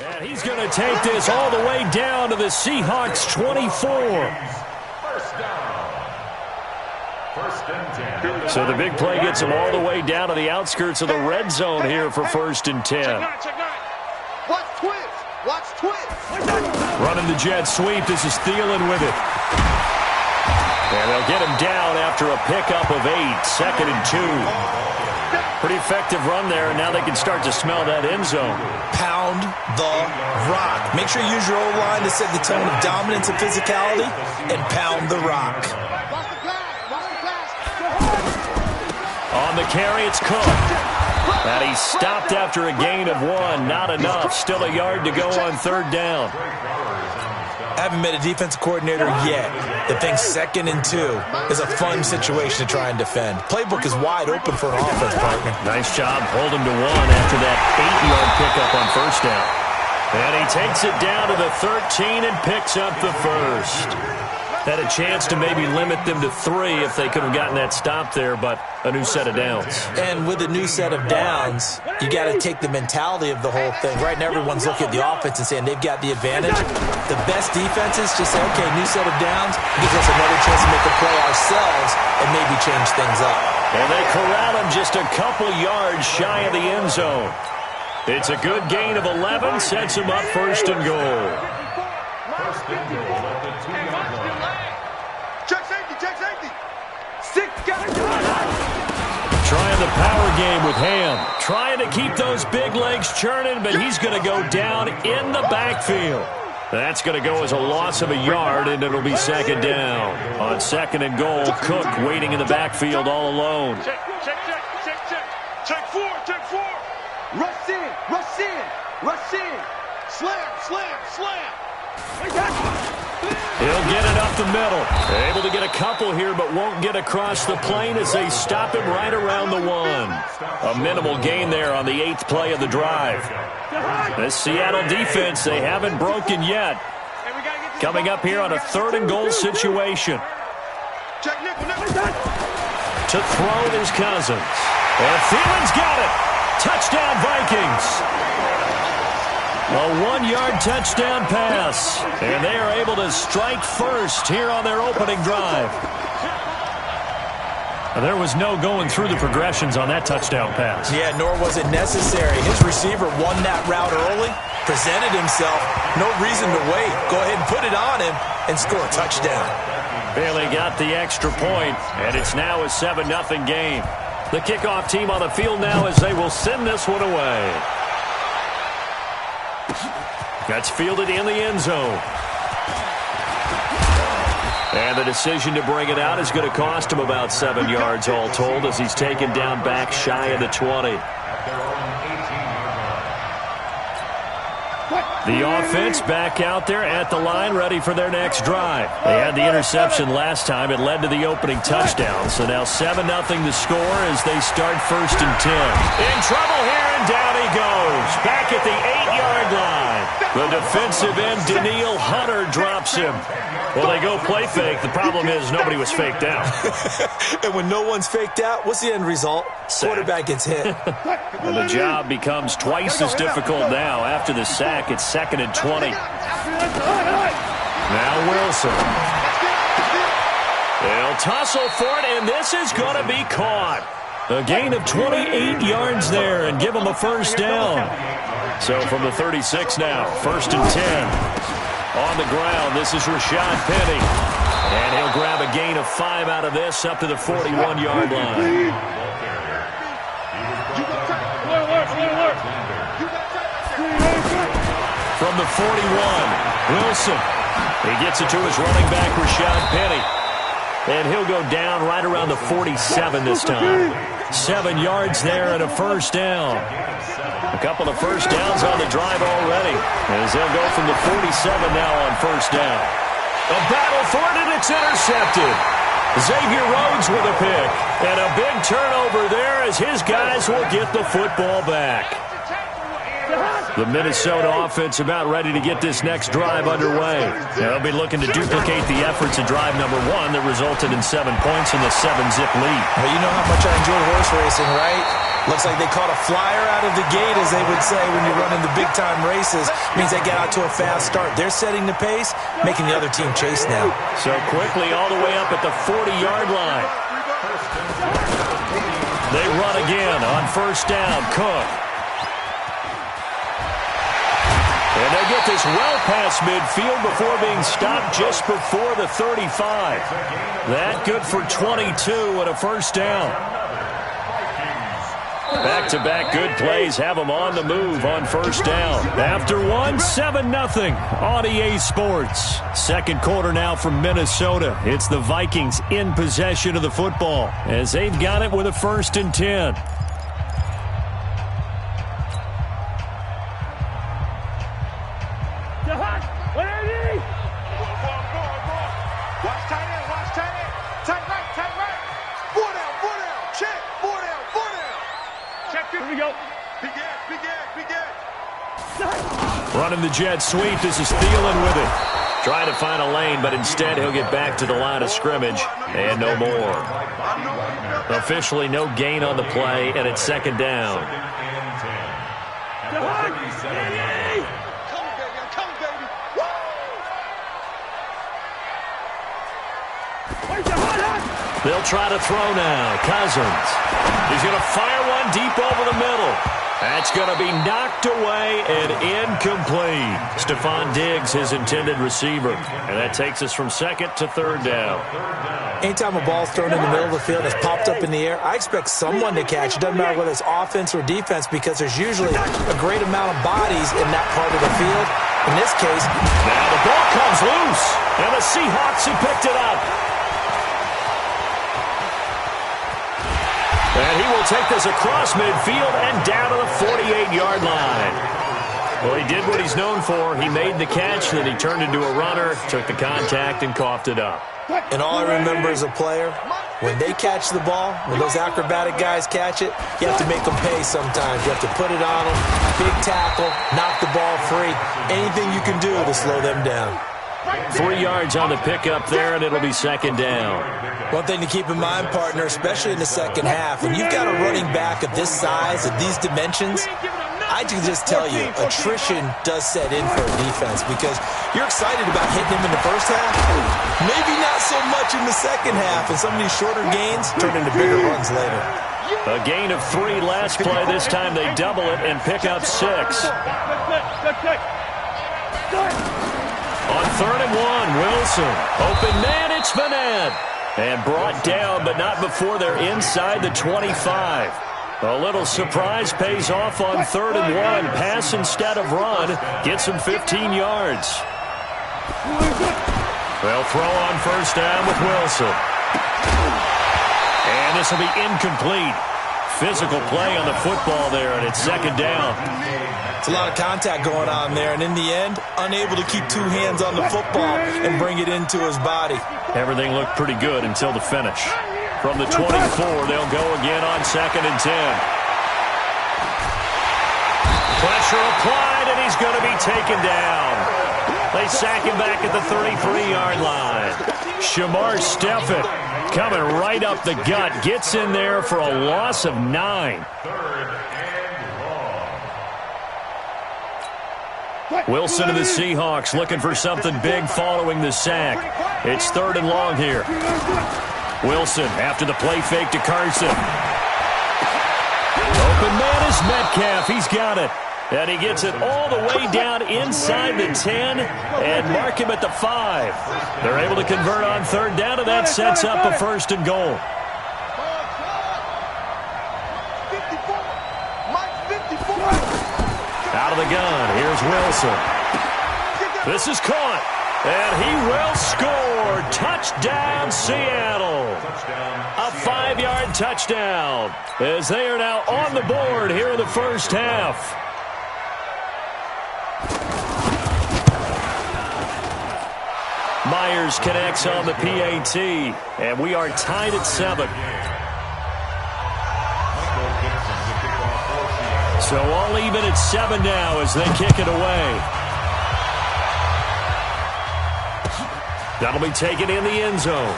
And he's going to take this all the way down to the Seahawks 24. So the big play gets him all the way down to the outskirts of the red zone here for 1st and 10. Watch twist. Watch twist. Running the jet sweep. This is Thielen with it. And they'll get him down after a pickup of 8. 2nd and 2. Pretty effective run there, and now they can start to smell that end zone. Pound the rock. Make sure you use your O-line to set the tone of dominance and physicality, and pound the rock. On the carry, it's Cook. And he's stopped after a gain of 1. Not enough. Still a yard to go on 3rd down. I haven't met a defensive coordinator yet that thinks 2nd and 2 is a fun situation to try and defend. Playbook is wide open for an offense, partner. Nice job. Hold him to 1 after that 8-yard pickup on 1st down. And he takes it down to the 13 and picks up the 1st. Had a chance to maybe limit them to 3 if they could have gotten that stop there, but a new set of downs. And with a new set of downs, you got to take the mentality of the whole thing. Right now, everyone's looking at the offense and saying they've got the advantage. The best defenses just say, okay, new set of downs, gives us another chance to make a play ourselves and maybe change things up. And they corral him just a couple yards shy of the end zone. It's a good gain of 11, sets him up 1st and goal. First and goal at the 2-yard line. Check safety, check safety. 6, got it. Trying the power game with Ham. Trying to keep those big legs churning, but he's going to go down in the backfield. That's going to go as a loss of a yard, and it'll be 2nd down. On 2nd and goal, Cook waiting in the backfield all alone. Check 4, check 4. Rush in, rush in, rush in. Slam, slam, slam. He'll get it up the middle. Able to get a couple here, but won't get across the plane as they stop him right around the 1. A minimal gain there on the 8th play of the drive. This Seattle defense, they haven't broken yet. Coming up here on a 3rd and goal situation. To throw is Cousins. And Thielen's got it. Touchdown, Vikings. A 1-yard touchdown pass. And they are able to strike first here on their opening drive. There was no going through the progressions on that touchdown pass. Yeah, nor was it necessary. His receiver won that route early, presented himself. No reason to wait. Go ahead and put it on him and score a touchdown. Bailey got the extra point, and it's now a 7-0 game. The kickoff team on the field now as they will send this one away. That's fielded in the end zone. And the decision to bring it out is going to cost him about 7 yards all told as he's taken down back shy of the 20. The offense back out there at the line ready for their next drive. They had the interception last time. It led to the opening touchdown. So now 7-0 the score as they start 1st and 10. In trouble here, and down he goes. Back at the 8-yard line. The defensive end, Danielle Hunter, drops him. Well, they go play fake. The problem is nobody was faked out. And when no one's faked out, what's the end result? Sack. Quarterback gets hit. And the job becomes twice as difficult now. After the sack, it's 2nd and 20. Now Wilson. They'll tussle for it, and this is going to be caught. A gain of 28 yards there and give them a 1st down. So from the 36 now, 1st and 10. On the ground, this is Rashad Penny. And he'll grab a gain of 5 out of this up to the 41-yard line. From the 41, Wilson. He gets it to his running back, Rashad Penny. And he'll go down right around the 47 this time. 7 yards there and a 1st down. A couple of 1st downs on the drive already. As they'll go from the 47 now on 1st down. A battle for it, and it's intercepted. Xavier Rhodes with a pick. And a big turnover there as his guys will get the football back. The Minnesota offense about ready to get this next drive underway. They'll be looking to duplicate the efforts of drive number 1 that resulted in 7 points in the 7-zip lead. Well, you know how much I enjoy horse racing, right? Looks like they caught a flyer out of the gate, as they would say when you're running the big-time races. Means they get out to a fast start. They're setting the pace, making the other team chase now. So quickly all the way up at the 40-yard line. They run again on first down. Cook. And they get this well past midfield before being stopped just before the 35. That good for 22 and a first down. Back-to-back good plays have them on the move on first down. After one, 7-0 on EA Sports. Second quarter now from Minnesota. It's the Vikings in possession of the football as they've got it with a 1st and 10. Running the jet sweep. This is Thielen with it. Trying to find a lane, but instead he'll get back to the line of scrimmage. And no more. Officially no gain on the play, and it's 2nd down. They'll try to throw now. Cousins. He's going to fire one deep over the middle. That's going to be knocked away and incomplete. Stephon Diggs, his intended receiver. And that takes us from 2nd to 3rd down. Anytime a ball's thrown in the middle of the field, it's popped up in the air, I expect someone to catch. It doesn't matter whether it's offense or defense, because there's usually a great amount of bodies in that part of the field. In this case, now the ball comes loose, and the Seahawks have picked it up. And he will take this across midfield and down to the 48-yard line. Well, he did what he's known for. He made the catch, then he turned into a runner, took the contact, and coughed it up. And all I remember as a player, when they catch the ball, when those acrobatic guys catch it, you have to make them pay sometimes. You have to put it on them, big tackle, knock the ball free. Anything you can do to slow them down. 3 yards on the pickup there, and it'll be 2nd down. One thing to keep in mind, partner, especially in the second half, when you've got a running back of this size, of these dimensions, I can just tell you, attrition does set in for a defense, because you're excited about hitting him in the first half. Maybe not so much in the second half, and some of these shorter gains turn into bigger runs later. A gain of 3 last play. This time they double it and pick up 6. On 3rd and 1, Wilson. Open man, it's Vanette. And brought down, but not before they're inside the 25. A little surprise pays off on 3rd and 1. Pass instead of run. Gets him 15 yards. They'll throw on first down with Wilson. And this will be incomplete. Physical play on the football there, and it's 2nd down. It's a lot of contact going on there, and in the end, unable to keep 2 hands on the football and bring it into his body. Everything looked pretty good until the finish. From the 24, they'll go again on 2nd and 10. Pressure applied, and he's going to be taken down. They sack him back at the 33-yard line. Shamar Stephen coming right up the gut. Gets in there for a loss of 9. Wilson and the Seahawks looking for something big following the sack. It's 3rd and long here. Wilson after the play fake to Carson. Open man is Metcalf. He's got it. And he gets it all the way down inside the 10 and mark him at the 5. They're able to convert on 3rd down, and that sets up a 1st and goal. Out of the gun, here's Wilson. This is caught, and he will score. Touchdown, Seattle. A 5-yard touchdown, as they are now on the board here in the first half. Myers connects on the PAT, and we are tied at 7. So all even at 7 now as they kick it away. That'll be taken in the end zone.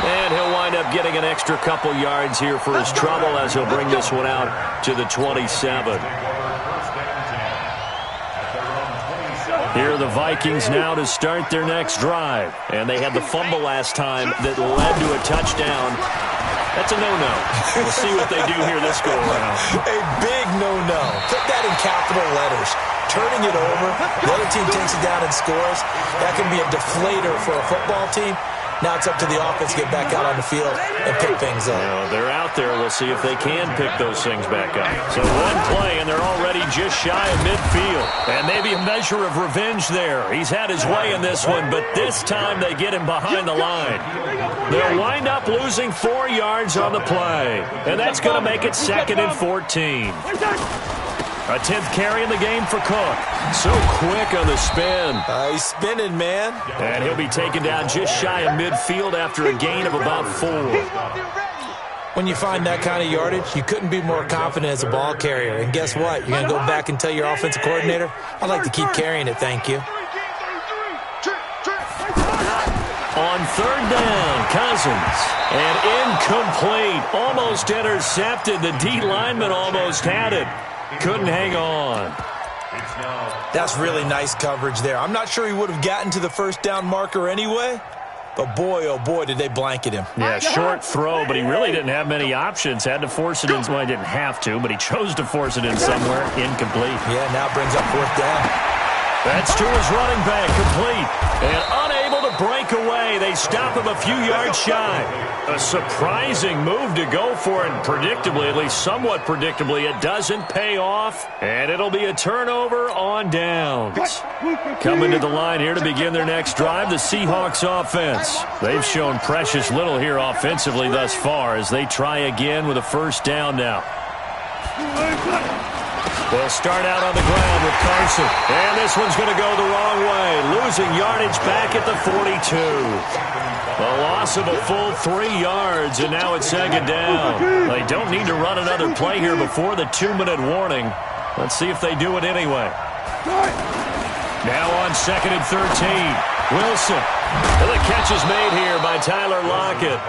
And he'll wind up getting an extra couple yards here for his trouble as he'll bring this one out to the 27. Here are the Vikings now to start their next drive. And they had the fumble last time that led to a touchdown. That's a no-no. We'll see what they do here this go-around. A big no-no. Put that in capital letters. Turning it over, the other team takes it down and scores. That can be a deflator for a football team. Now it's up to the offense to get back out on the field and pick things up. They're out there. We'll see if they can pick those things back up. So one play, and they're already just shy of midfield. And maybe a measure of revenge there. He's had his way in this one, but this time they get him behind the line. They'll wind up losing 4 yards on the play. And that's going to make it 2nd and 14. A 10th carry in the game for Cook. So quick on the spin. He's spinning, man. And he'll be taken down just shy of midfield after a gain of about 4. When you find that kind of yardage, you couldn't be more confident as a ball carrier. And guess what? You're going to go back and tell your offensive coordinator, I'd like to keep carrying it, thank you. On 3rd down, Cousins. And incomplete. Almost intercepted. The D lineman almost had it. Couldn't hang on. That's really nice coverage there. I'm not sure he would have gotten to the 1st down marker anyway, but boy, oh boy, did they blanket him. Yeah, short throw, but he really didn't have many options. Had to force it in. Well, he didn't have to, but he chose to force it in somewhere. Incomplete. Yeah, now brings up 4th down. That's to his running back, complete. And unable to break away. They stop him a few yards shy. A surprising move to go for it. Predictably, at least somewhat predictably, it doesn't pay off. And it'll be a turnover on downs. Coming to the line here to begin their next drive, the Seahawks offense. They've shown precious little here offensively thus far as they try again with a 1st down now. They'll start out on the ground with Carson. And this one's going to go the wrong way. Losing yardage back at the 42. A loss of a full 3 yards, and now it's 2nd down. They don't need to run another play here before the 2-minute warning. Let's see if they do it anyway. Now on 2nd and 13. Wilson. And the catch is made here by Tyler Lockett.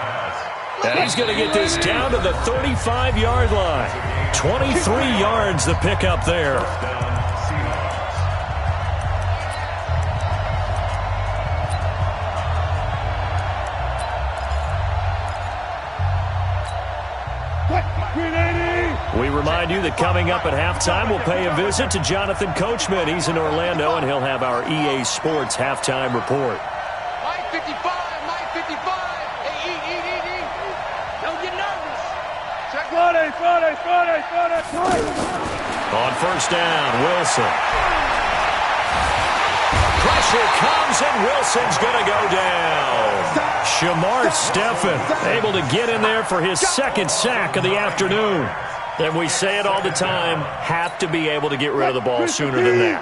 And he's going to get this down to the 35-yard line. 23 yards the pickup there. We remind you that coming up at halftime, we'll pay a visit to Jonathan Coachman. He's in Orlando, and he'll have our EA Sports halftime report. Mike 55, Mike 55. Hey, eat. Don't get nervous. Check Friday. On 1st down, Wilson. Pressure comes, and Wilson's going to go down. Shamar Stephen able to get in there for his 2nd sack of the afternoon. And we say it all the time, have to be able to get rid of the ball sooner than that.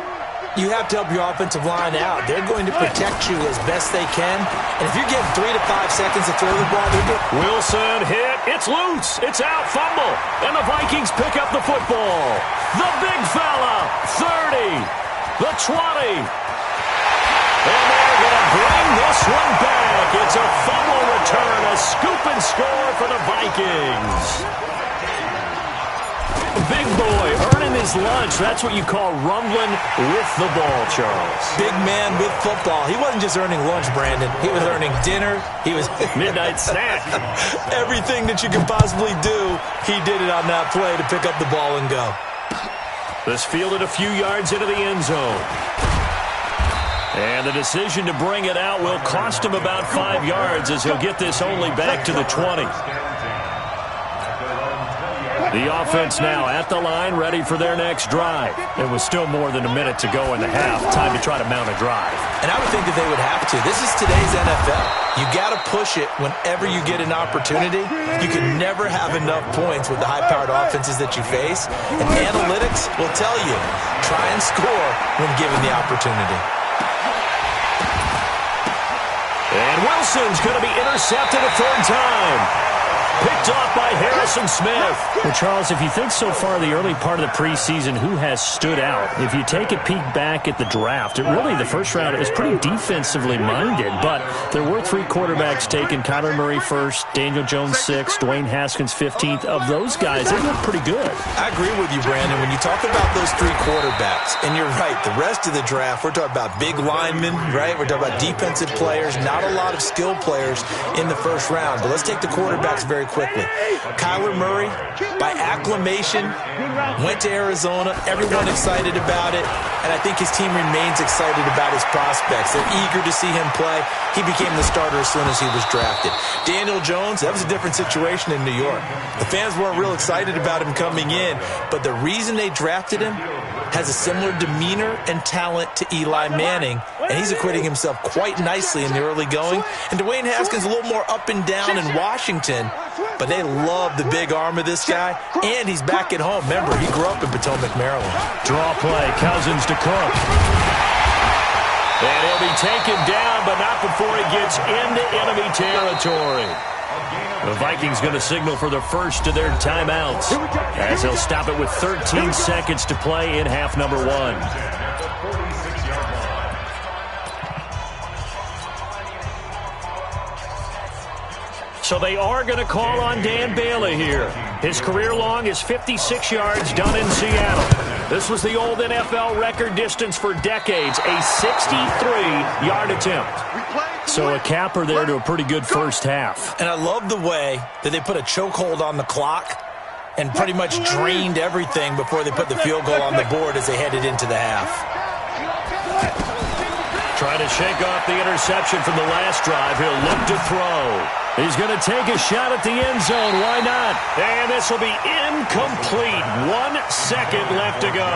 You have to help your offensive line out. They're going to protect you as best they can. And if you're getting 3 to 5 seconds to throw the ball, Wilson hit. It's loose. It's out. Fumble. And the Vikings pick up the football. The big fella. 30. The 20. And they're going to bring this one back. It's a fumble return. A scoop and score for the Vikings. Big boy earning his lunch. That's what you call rumbling with the ball, Charles. Big man with football. He wasn't just earning lunch, Brandon. He was earning dinner. He was midnight snack. Everything that you could possibly do, he did it on that play to pick up the ball and go. This fielded a few yards into the end zone. And the decision to bring it out will cost him about 5 yards as he'll get this only back to the 20. The offense now at the line, ready for their next drive. It was still more than a minute to go in the half. Time to try to mount a drive. And I would think that they would have to. This is today's NFL. You got to push it whenever you get an opportunity. You can never have enough points with the high-powered offenses that you face. And analytics will tell you, try and score when given the opportunity. And Wilson's going to be intercepted a 3rd time. Picked off by Harrison Smith. Well, Charles, if you think so far the early part of the preseason, who has stood out? If you take a peek back at the draft, the first round is pretty defensively minded, but there were 3 quarterbacks taken. Kyler Murray first, Daniel Jones 6th, Dwayne Haskins 15th. Of those guys, they look pretty good. I agree with you, Brandon. When you talk about those 3 quarterbacks, and you're right, the rest of the draft, we're talking about big linemen, right? We're talking about defensive players, not a lot of skill players in the first round. But let's take the quarterbacks very quickly. Kyler Murray, by acclamation, went to Arizona. Everyone excited about it, and I think his team remains excited about his prospects. They're eager to see him play. He became the starter as soon as he was drafted. Daniel Jones, that was a different situation in New York. The fans weren't real excited about him coming in, but the reason they drafted him has a similar demeanor and talent to Eli Manning, and he's acquitting himself quite nicely in the early going. And Dwayne Haskins a little more up and down in Washington, but they love the big arm of this guy, and he's back at home. Remember, he grew up in Potomac, Maryland. Draw play, Cousins to Cook. And he'll be taken down, but not before he gets into enemy territory. The Vikings going to signal for the first of their timeouts, as they'll stop it with 13 seconds to play in half number 1. So they are going to call on Dan Bailey here. His career long is 56 yards done in Seattle. This was the old NFL record distance for decades, a 63-yard attempt. So a capper there to a pretty good first half. And I love the way that they put a chokehold on the clock and pretty much drained everything before they put the field goal on the board as they headed into the half. Trying to shake off the interception from the last drive. He'll look to throw. He's going to take a shot at the end zone. Why not? And this will be incomplete. 1 second left to go.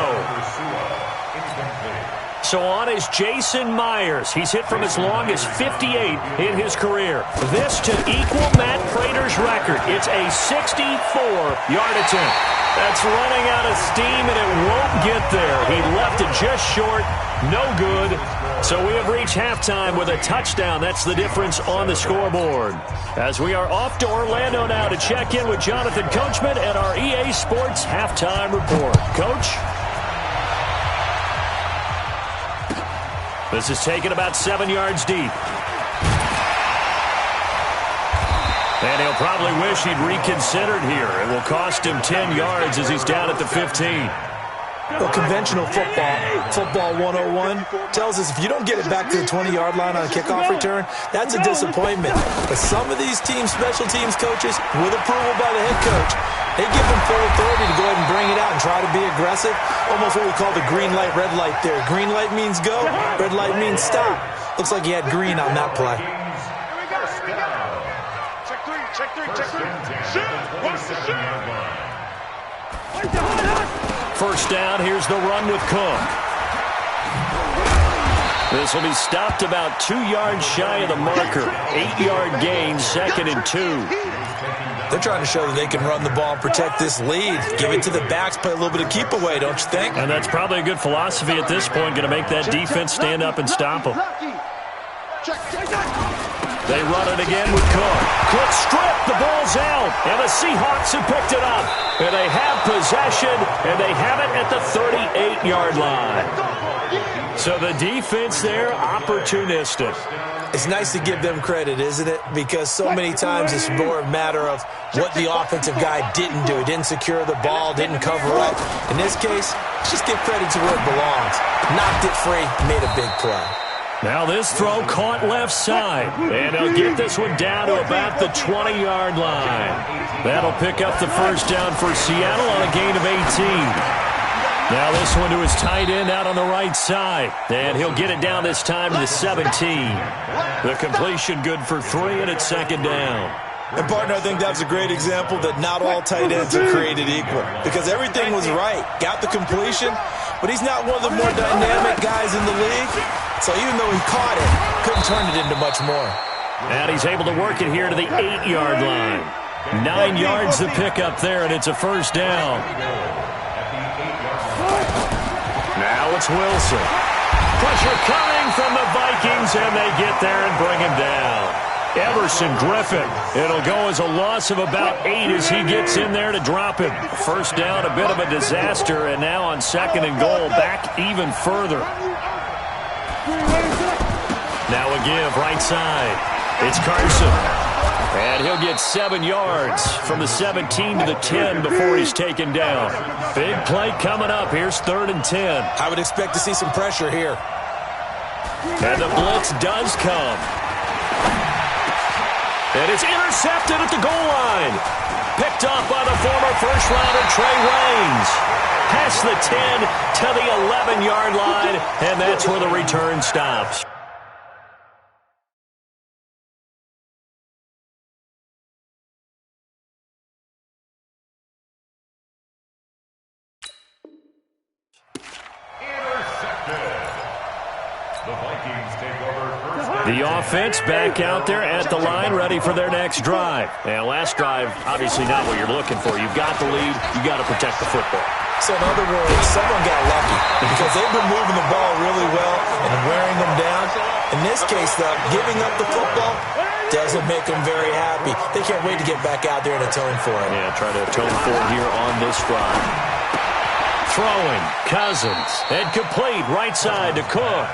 So on is Jason Myers. He's hit from as long as 58 in his career. This to equal Matt Prater's record. It's a 64-yard attempt. That's running out of steam, and it won't get there. He left it just short. No good. So we have reached halftime with a touchdown. That's the difference on the scoreboard. As we are off to Orlando now to check in with Jonathan Coachman and our EA Sports Halftime Report. Coach? This is taken about 7 yards deep. And he'll probably wish he'd reconsidered here. It will cost him 10 yards as he's down at the 15. Well, conventional football 101, tells us if you don't get it back to the 20-yard line on a kickoff return, that's a disappointment. But some of these teams, special teams coaches, with approval by the head coach, they give them full authority to go ahead and bring it out and try to be aggressive. Almost what we call the green light, red light there. Green light means go, red light means stop. Looks like he had green on that play. Check three. First down, here's the run with Cook. This will be stopped about 2 yards shy of the marker. 8-yard gain, 2nd and 2. They're trying to show that they can run the ball and protect this lead. Give it to the backs, play a little bit of keep away, don't you think? And that's probably a good philosophy at this point, going to make that defense stand up and stop them. They run it again with Cook. Cook stripped, the ball's out, and the Seahawks have picked it up. And they have possession, and they have it at the 38-yard line. So the defense there, opportunistic. It's nice to give them credit, isn't it? Because so many times it's more a matter of what the offensive guy didn't do. He didn't secure the ball, didn't cover up. In this case, just give credit to where it belongs. Knocked it free, made a big play. Now this throw caught left side, and he'll get this one down to about the 20-yard line. That'll pick up the first down for Seattle on a gain of 18. Now this one to his tight end out on the right side, and he'll get it down this time to the 17. The completion good for 3, and it's 2nd down. And, partner, I think that's a great example that not all tight ends are created equal because everything was right. Got the completion, but he's not one of the more dynamic guys in the league. So even though he caught it, couldn't turn it into much more. And he's able to work it here to the 8-yard line. 9 yards to pick up there, and it's a first down. Now it's Wilson. Pressure coming from the Vikings, and they get there and bring him down. Everson Griffin. It'll go as a loss of about 8 as he gets in there to drop him. First down, a bit of a disaster, and now on 2nd and goal, back even further. Now a give, right side. It's Carson. And he'll get 7 yards from the 17 to the 10 before he's taken down. Big play coming up. Here's 3rd and 10. I would expect to see some pressure here. And the blitz does come. And it's intercepted at the goal line. Picked off by the former first-rounder Trey Waynes. Past the 10 to the 11-yard line, and that's where the return stops. The offense back out there at the line, ready for their next drive. And last drive, obviously not what you're looking for. You've got the lead. You've got to protect the football. So in other words, someone got lucky because they've been moving the ball really well and wearing them down. In this case, though, giving up the football doesn't make them very happy. They can't wait to get back out there and atone for it. Yeah, try to atone for it here on this drive. Throwing, Cousins, and complete right side to Cook.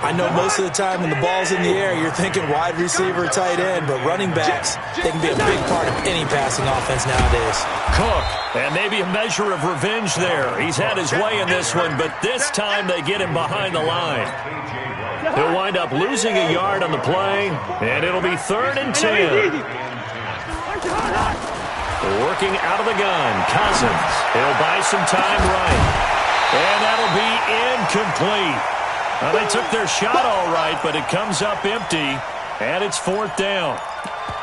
I know most of the time when the ball's in the air, you're thinking wide receiver, tight end, but running backs, they can be a big part of any passing offense nowadays. Cook, and maybe a measure of revenge there. He's had his way in this one, but this time they get him behind the line. He'll wind up losing a yard on the play, and it'll be 3rd and 10. Working out of the gun, Cousins. He'll buy some time right. And that'll be incomplete. Well, they took their shot all right, but it comes up empty, and it's 4th down.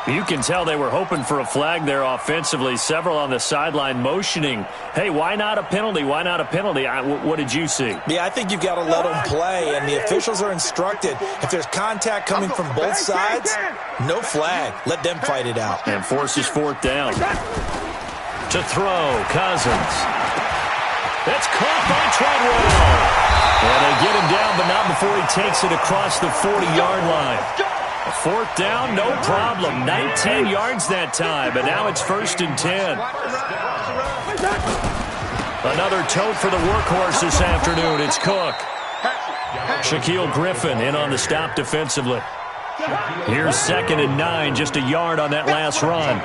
You can tell they were hoping for a flag there offensively. Several on the sideline motioning, hey, why not a penalty? Why not a penalty? What did you see? Yeah, I think you've got to let them play, and the officials are instructed. If there's contact coming from both sides, no flag. Let them fight it out. And forces 4th down. To throw, Cousins. That's caught by Treadwell. And they get him down, but not before he takes it across the 40-yard line. A 4th down, no problem. 19 yards that time, but now it's 1st and 10. Another tote for the workhorse this afternoon. It's Cook. Shaquille Griffin in on the stop defensively. Here's 2nd and 9, just a yard on that last run.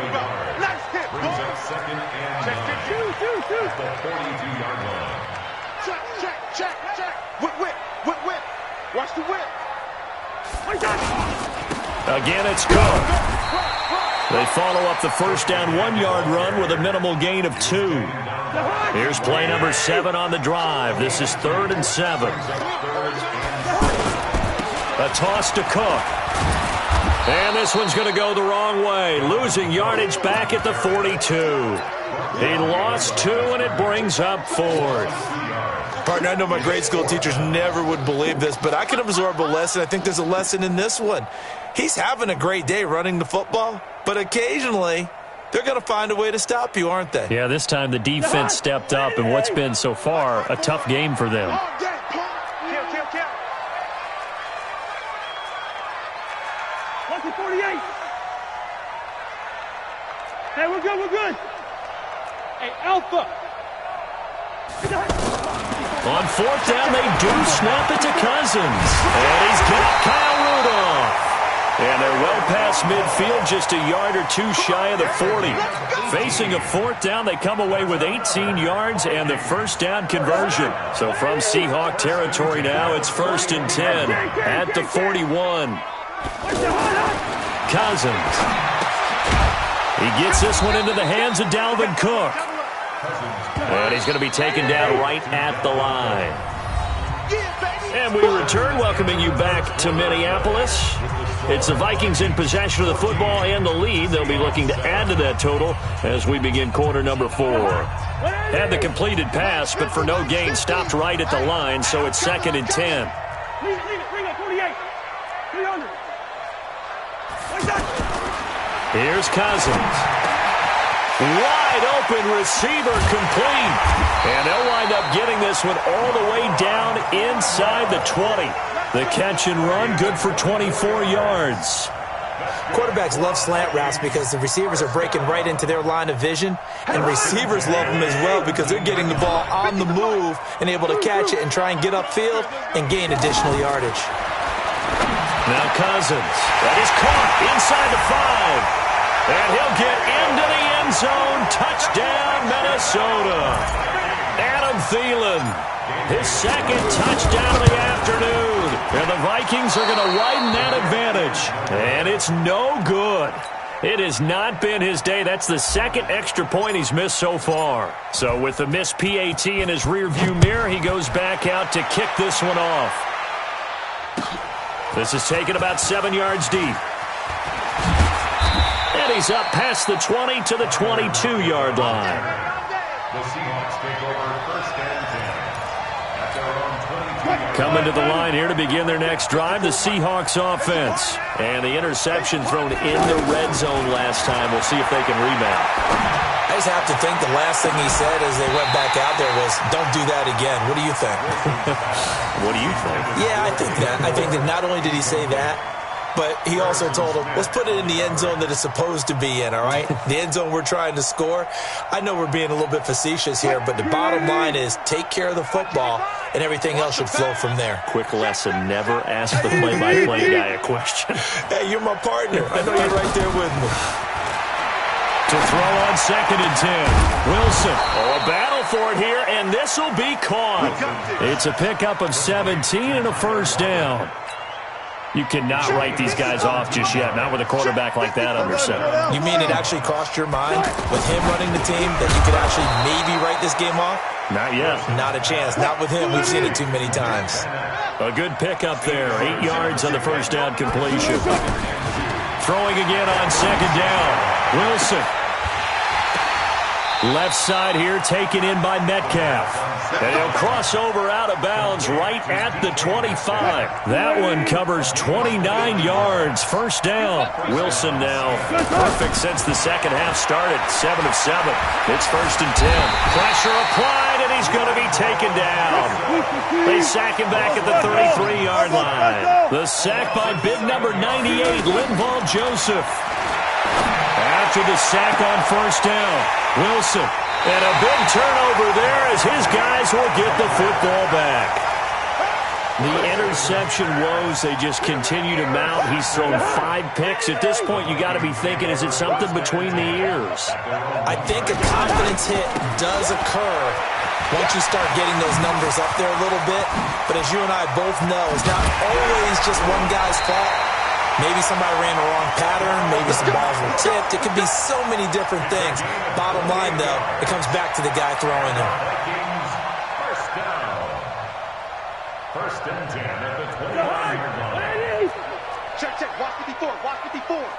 Watch the whip. Again, it's Cook. They follow up the first down 1-yard run with a minimal gain of 2. Here's play number 7 on the drive. This is 3rd and 7. A toss to Cook. And this one's going to go the wrong way. Losing yardage back at the 42. He lost 2, and it brings up 4th. Partner, I know my grade school teachers never would believe this, but I can absorb a lesson. I think there's a lesson in this one. He's having a great day running the football, but occasionally they're going to find a way to stop you, aren't they? Yeah, this time the defense stepped up in what's been so far a tough game for them. Hey, we're good, we're good. Hey, Alpha. On 4th down, they do snap it to Cousins. And he's got Kyle Rudolph. And they're well past midfield, just a yard or 2 shy of the 40. Facing a 4th down, they come away with 18 yards and the first down conversion. So from Seahawk territory now, it's 1st and 10 at the 41. Cousins. He gets this one into the hands of Dalvin Cook. And he's going to be taken down right at the line. And we return, welcoming you back to Minneapolis. It's the Vikings in possession of the football and the lead. They'll be looking to add to that total as we begin quarter number 4. Had the completed pass, but for no gain, stopped right at the line, so it's 2nd and 10. Here's Cousins. Wide open receiver complete. And they'll wind up getting this one all the way down inside the 20. The catch and run, good for 24 yards. Quarterbacks love slant routes because the receivers are breaking right into their line of vision, and receivers love them as well because they're getting the ball on the move and able to catch it and try and get upfield and gain additional yardage. Now Cousins. That is caught inside the 5. And he'll get into the end zone. Touchdown, Minnesota. Adam Thielen, his second touchdown of the afternoon. And the Vikings are going to widen that advantage. And it's no good. It has not been his day. That's the second extra point he's missed so far. So with the missed PAT in his rearview mirror, he goes back out to kick this one off. This is taken about 7 yards deep. And he's up past the 20 to the 22-yard line. The Seahawks take over first and 10 at their own 22. Coming to the line here to begin their next drive, the Seahawks offense. And the interception thrown in the red zone last time. We'll see if they can rebound. I just have to think the last thing he said as they went back out there was, don't do that again. What do you think? What do you think? Yeah, I think that. I think that not only did he say that, but he also told him, let's put it in the end zone that it's supposed to be in, all right? The end zone we're trying to score. I know we're being a little bit facetious here, but the bottom line is take care of the football, and everything else should flow from there. Quick lesson, never ask the play-by-play guy a question. Hey, you're my partner. I know you're right there with me. To throw on 2nd and 10. Wilson. Oh, a battle for it here, and this will be caught. It's a pickup of 17 and a first down. You cannot write these guys off just yet, not with a quarterback like that under center. You mean it actually crossed your mind with him running the team that you could actually maybe write this game off? Not yet. Not a chance. Not with him. We've seen it too many times. A good pickup there. 8 yards on the first down completion. Throwing again on 2nd down. Wilson. Left side here taken in by Metcalf. And he'll cross over out of bounds right at the 25. That one covers 29 yards. First down. Wilson now perfect since the second half started. 7 of 7. It's 1st and 10. Pressure applied, and he's going to be taken down. They sack him back at the 33-yard line. The sack by big number 98, Linval Joseph. After the sack on first down, Wilson. And a big turnover there as his guys will get the football back. The interception woes, they just continue to mount. He's thrown 5 picks. At this point, you got to be thinking, is it something between the ears? I think a confidence hit does occur once you start getting those numbers up there a little bit. But as you and I both know, it's not always just one guy's fault. Maybe somebody ran the wrong pattern. Maybe some balls were tipped. It could be so many different things. Bottom line, though, it comes back to the guy throwing them. First down. 1st and 10 at the 21-yard line. Check, check. Watch it before. Watch it before.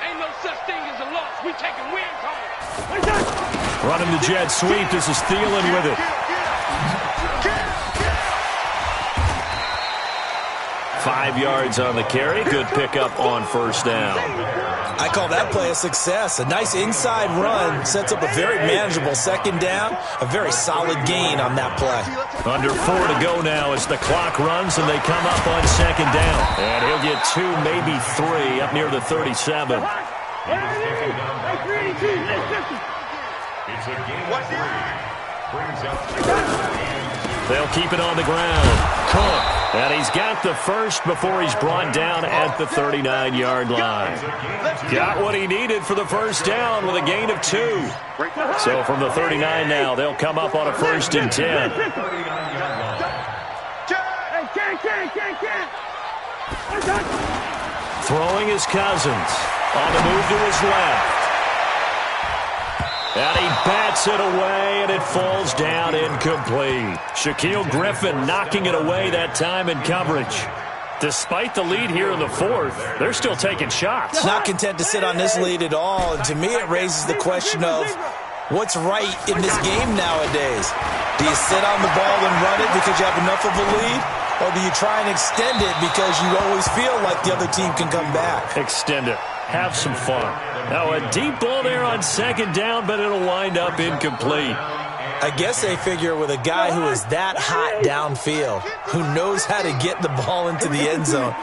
Ain't no such thing as a loss. We taking wins home. Running the jet sweep. This is Thielen with it. 5 yards on the carry. Good pickup on first down. I call that play a success. A nice inside run sets up a very manageable 2nd down. A very solid gain on that play. Under 4 to go now as the clock runs and they come up on 2nd down. And he'll get 2, maybe 3 up near the 37. It's a gain of 3. Brings up They'll keep it on the ground. Cook. And he's got the first before he's brought down at the 39-yard line. Got what he needed for the first down with a gain of 2. So from the 39 now, they'll come up on a 1st and 10. Throwing is Cousins. On the move to his left. And he bats it away, and it falls down incomplete. Shaquille Griffin knocking it away that time in coverage. Despite the lead here in the 4th, they're still taking shots. Not content to sit on this lead at all, and to me it raises the question of what's right in this game nowadays. Do you sit on the ball and run it because you have enough of a lead, or do you try and extend it because you always feel like the other team can come back? Extend it. Have some fun. Now a deep ball there on 2nd down, but it'll wind up incomplete. I guess they figure with a guy who is that hot downfield, who knows how to get the ball into the end zone,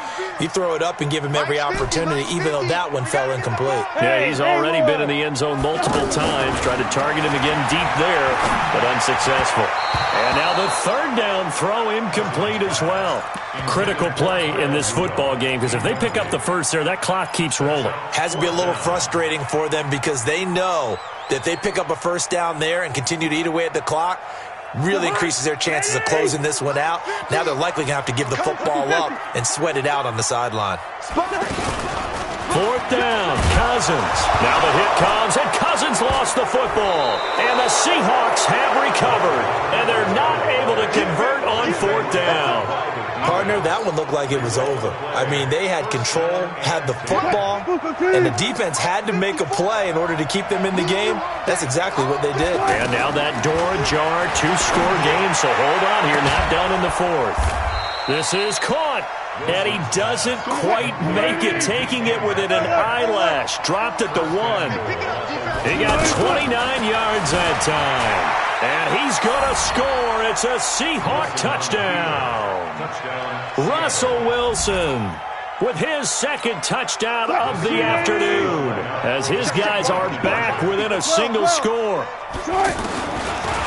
you throw it up and give him every opportunity, even though that one fell incomplete. Yeah, he's already been in the end zone multiple times. Tried to target him again deep there, but unsuccessful. And now the third down throw incomplete as well. Critical play in this football game, because if they pick up the first there, that clock keeps rolling. Has to be a little frustrating for them because they know that if they pick up a first down there and continue to eat away at the clock, really increases their chances of closing this one out. Now they're likely going to have to give the football up and sweat it out on the sideline. Fourth down, Cousins. Now the hit comes, and Cousins lost the football. And the Seahawks have recovered, and they're not able to convert on fourth down. Partner, that one looked like it was over. I mean, they had control, had the football, and the defense had to make a play in order to keep them in the game. That's exactly what they did. And now that door ajar, two-score game, so hold on here, not done in the fourth. This is caught, and he doesn't quite make it, taking it within an eyelash. Dropped it to 1. He got 29 yards that time. And he's going to score. It's a Seahawk touchdown. Russell Wilson with his second touchdown of the afternoon, as his guys are back within a single score.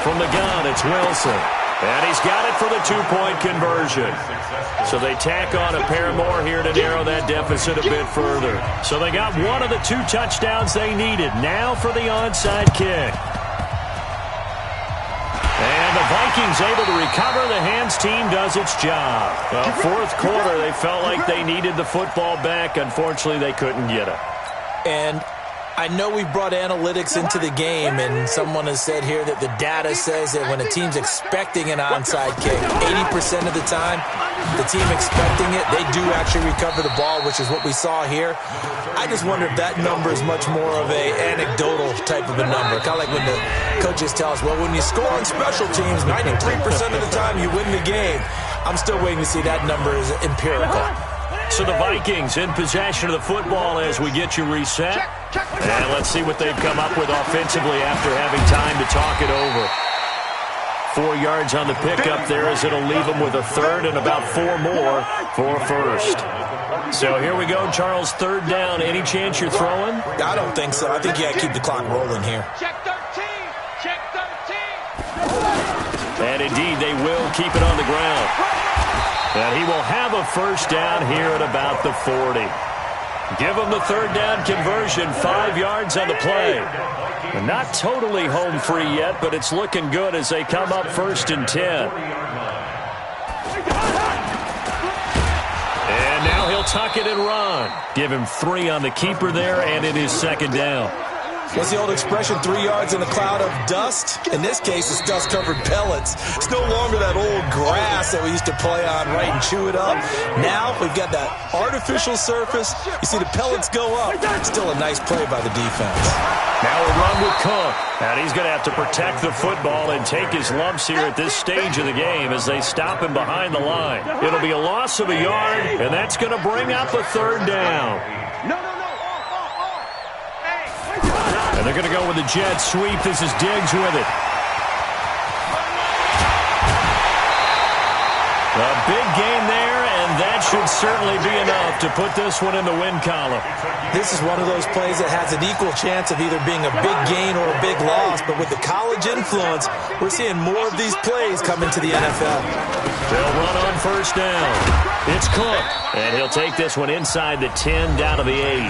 From the gun, it's Wilson. And he's got it for the two-point conversion. So they tack on a pair more here to narrow that deficit a bit further. So they got one of the two touchdowns they needed. Now for the onside kick. And the Vikings able to recover. The hands team does its job. Well, fourth quarter, they felt like they needed the football back. Unfortunately, they couldn't get it. And I know we brought analytics into the game, and someone has said here that the data says that when a team's expecting an onside kick, 80% of the time, the team expecting it, they do actually recover the ball, which is what we saw here. I just wonder if that number is much more of a anecdotal type of a number. Kind of like when the coaches tell us, well, when you score on special teams, 93% of the time you win the game. I'm still waiting to see that number is empirical. So the Vikings in possession of the football as we get you reset. And let's see what they've come up with offensively after having time to talk it over. 4 yards on the pickup there, as it'll leave them with a third and about 4 more for first. So here we go, Charles, third down. Any chance you're throwing? I don't think so. I think you got to keep the clock rolling here. Check 13. Check 13. And indeed, they will keep it on the ground. And he will have a first down here at about the 40. Give him the third down conversion, 5 yards on the play. And not totally home free yet, but it's looking good as they come up first and 10. And now he'll tuck it and run. Give him 3 on the keeper there, and it is second down. What's the old expression, 3 yards in a cloud of dust? In this case, it's dust-covered pellets. It's no longer that old grass that we used to play on, right, and chew it up. Now we've got that artificial surface. You see the pellets go up. Still a nice play by the defense. Now a run with Cook. And he's going to have to protect the football and take his lumps here at this stage of the game as they stop him behind the line. It'll be a loss of a yard, and that's going to bring up a third down. And they're going to go with the jet sweep. This is Diggs with it. A big gain there, and that should certainly be enough to put this one in the win column. This is one of those plays that has an equal chance of either being a big gain or a big loss, but with the college influence, we're seeing more of these plays come into the NFL. They'll run on first down. It's Cook, and he'll take this one inside the 10 down to the 8.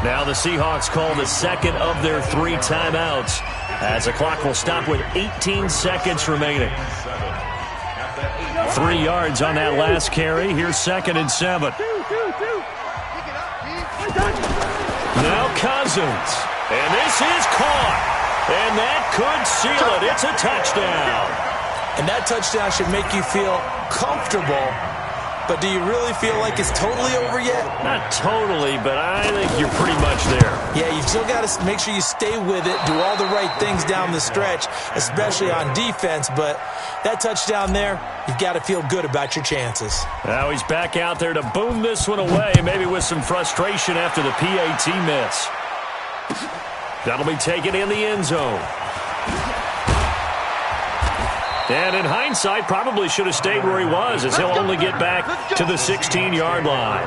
Now the Seahawks call the second of their 3 timeouts as the clock will stop with 18 seconds remaining. 3 yards on that last carry. Here's second and 7. Now Cousins. And this is caught. And that could seal it. It's a touchdown. And that touchdown should make you feel comfortable. But do you really feel like it's totally over yet? Not totally, but I think you're pretty much there. Yeah, you've still got to make sure you stay with it, do all the right things down the stretch, especially on defense. But that touchdown there, you've got to feel good about your chances. Now he's back out there to boom this one away, maybe with some frustration after the PAT miss. That'll be taken in the end zone. And in hindsight, probably should have stayed where he was, as he'll only get back to the 16-yard line.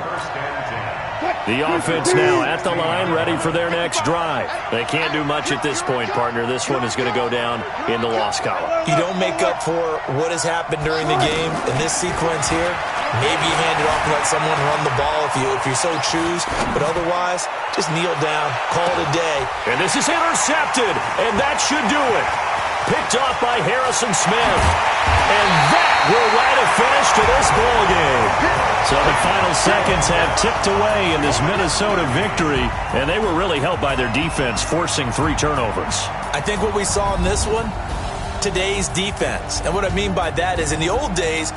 The offense now at the line, ready for their next drive. They can't do much at this point, partner. This one is going to go down in the loss column. You don't make up for what has happened during the game in this sequence here. Maybe you hand it off and let someone run the ball if you so choose. But otherwise, just kneel down, call it a day. And this is intercepted, and that should do it. Picked off by Harrison Smith. And that will write a finish to this ball game. So the final seconds have ticked away in this Minnesota victory, and they were really helped by their defense, forcing 3 turnovers. I think what we saw in this one, today's defense. And what I mean by that is in the old days,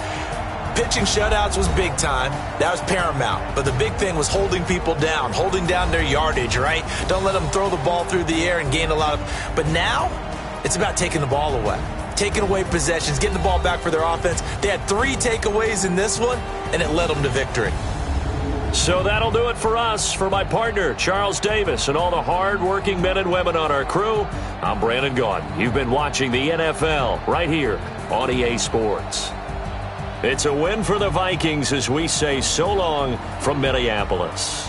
pitching shutouts was big time. That was paramount. But the big thing was holding people down, holding down their yardage, right? Don't let them throw the ball through the air and gain a lot of... But now, it's about taking the ball away. Taking away possessions, getting the ball back for their offense. They had 3 takeaways in this one, and it led them to victory. So that'll do it for us. For my partner, Charles Davis, and all the hard-working men and women on our crew, I'm Brandon Gaudin. You've been watching the NFL right here on EA Sports. It's a win for the Vikings as we say so long from Minneapolis.